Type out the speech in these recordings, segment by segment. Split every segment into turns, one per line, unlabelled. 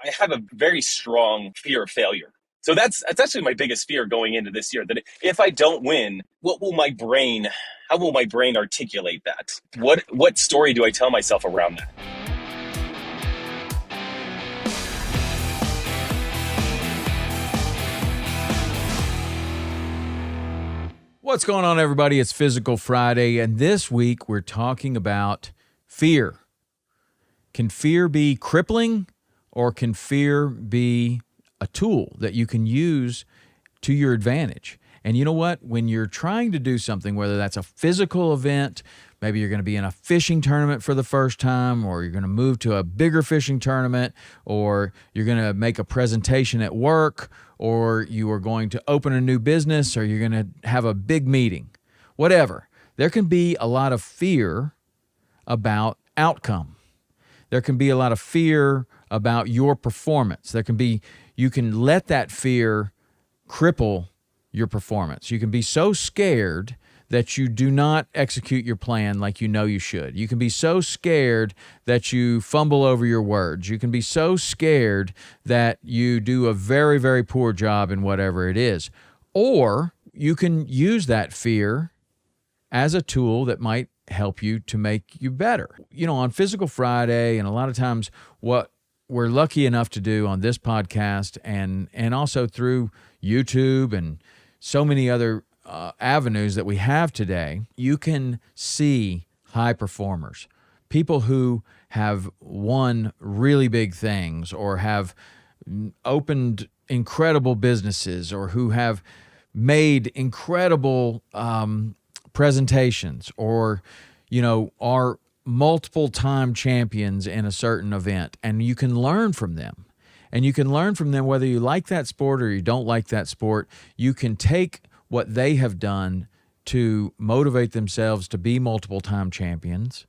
I have a very strong fear of failure. So that's actually my biggest fear going into this year, that if I don't win, how will my brain articulate that? What story do I tell myself around that?
What's going on, everybody? It's Physical Friday, and this week we're talking about fear. Can fear be crippling, or can fear be a tool that you can use to your advantage? And you know what? When you're trying to do something, whether that's a physical event, maybe you're going to be in a fishing tournament for the first time, or you're going to move to a bigger fishing tournament, or you're going to make a presentation at work, or you are going to open a new business, or you're going to have a big meeting, whatever. There can be a lot of fear about outcome. There can be a lot of fear about your performance. You can let that fear cripple your performance. You can be so scared that you do not execute your plan like you know you should. You can be so scared that you fumble over your words. You can be so scared that you do a very, very poor job in whatever it is. Or you can use that fear as a tool that might help you to make you better. You know, on Physical Friday, and a lot of times what we're lucky enough to do on this podcast and also through YouTube and so many other avenues that we have today, you can see high performers, people who have won really big things, or have opened incredible businesses, or who have made incredible presentations, or, you know, are multiple time champions in a certain event. And you can learn from them. And you can learn from them whether you like that sport or you don't like that sport. You can take what they have done to motivate themselves to be multiple time champions,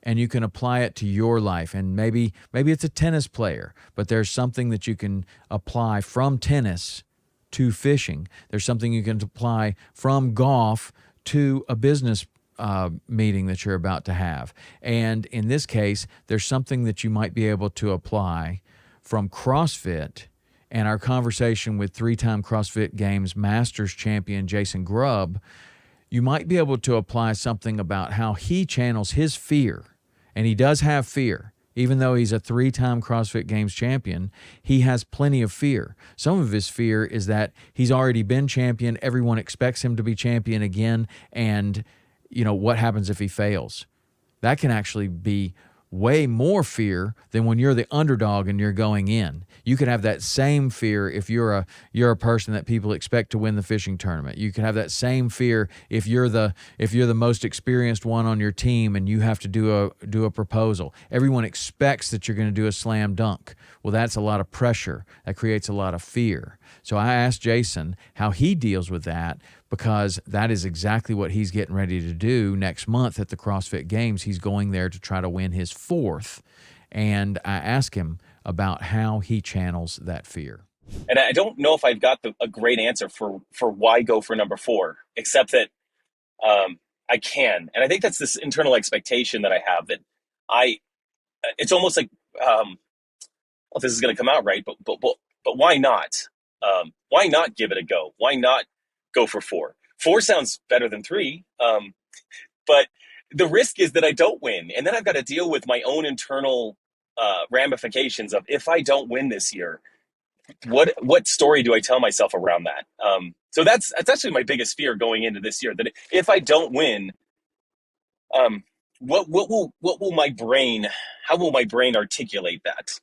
and you can apply it to your life. And maybe it's a tennis player, but there's something that you can apply from tennis to fishing. There's something you can apply from golf to a business meeting that you're about to have. And in this case, there's something that you might be able to apply from CrossFit. And our conversation with three-time Crossfit Games Masters champion Jason Grubb, you might be able to apply something about how he channels his fear. And he does have fear. Even though he's a three-time CrossFit Games champion, he has plenty of fear. Some of his fear is that he's already been champion, everyone expects him to be champion again, and, you know, what happens if he fails? That can actually be way more fear than when you're the underdog and you're going in. You could have that same fear if you're a person that people expect to win the fishing tournament. You could have that same fear if you're the most experienced one on your team and you have to do a proposal. Everyone expects that you're going to do a slam dunk. Well, that's a lot of pressure. That creates a lot of fear. So I asked Jason how he deals with that, because that is exactly what he's getting ready to do next month at the CrossFit Games. He's going there to try to win his fourth. And I asked him about how he channels that fear.
And I don't know if I've got a great answer for why go for number 4, except that I can. And I think that's this internal expectation that I have that it's almost like, well, this is going to come out right, but why not? Why not give it a go? Why not go for 4? 4 sounds better than 3. But the risk is that I don't win. And then I've got to deal with my own internal ramifications of, if I don't win this year, what story do I tell myself around that? So that's actually my biggest fear going into this year, that if I don't win, how will my brain articulate that?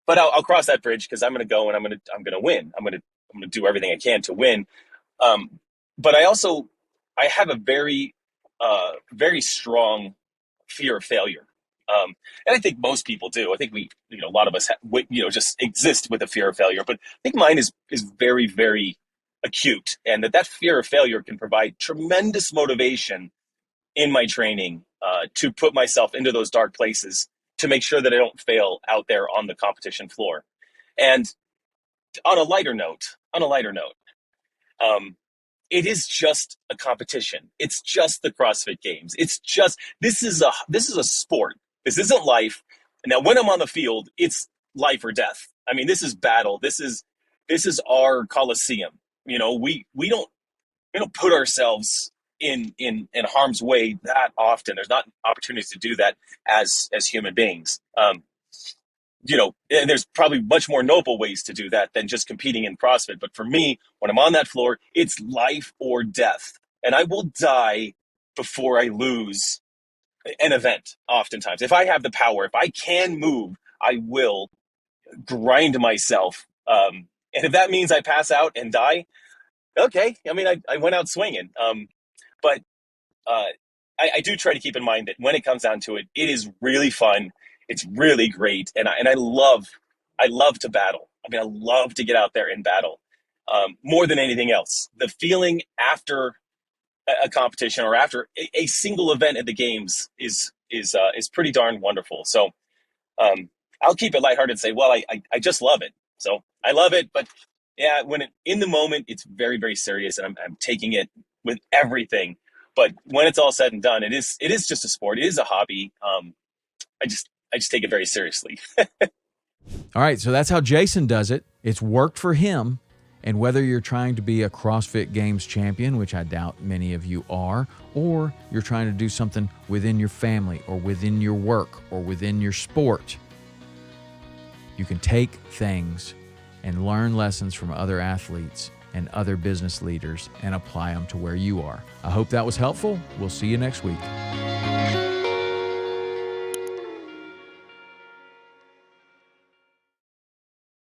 But I'll cross that bridge, because I'm going to go and I'm going to win. I'm going to do everything I can to win. But I have a very, very strong fear of failure. And I think most people do. I think a lot of us, just exist with a fear of failure. But I think mine is very, very acute, and that fear of failure can provide tremendous motivation in my training to put myself into those dark places to make sure that I don't fail out there on the competition floor. And on a lighter note, it is just a competition. It's just the CrossFit Games. This is a sport. This isn't life. Now, when I'm on the field, it's life or death. I mean, this is battle. This is our Coliseum. You know, we don't put ourselves in harm's way that often. There's not opportunities to do that as human beings. And there's probably much more noble ways to do that than just competing in CrossFit. But for me, when I'm on that floor, it's life or death. And I will die before I lose an event, oftentimes. If I have the power, if I can move, I will grind myself. And if that means I pass out and die, okay. I mean, I went out swinging. But uh, I do try to keep in mind that when it comes down to it, it is really fun. It's really great, and I love to battle. I mean, I love to get out there and battle more than anything else. The feeling after a competition or after a single event at the games is pretty darn wonderful. So I'll keep it lighthearted and say, well, I just love it. So I love it, but yeah, in the moment, it's very, very serious, and I'm taking it with everything. But when it's all said and done, it is just a sport. It is a hobby. I just take it very seriously.
All right, so that's how Jason does it. It's worked for him. And whether you're trying to be a CrossFit Games champion, which I doubt many of you are, or you're trying to do something within your family or within your work or within your sport, you can take things and learn lessons from other athletes and other business leaders and apply them to where you are. I hope that was helpful. We'll see you next week.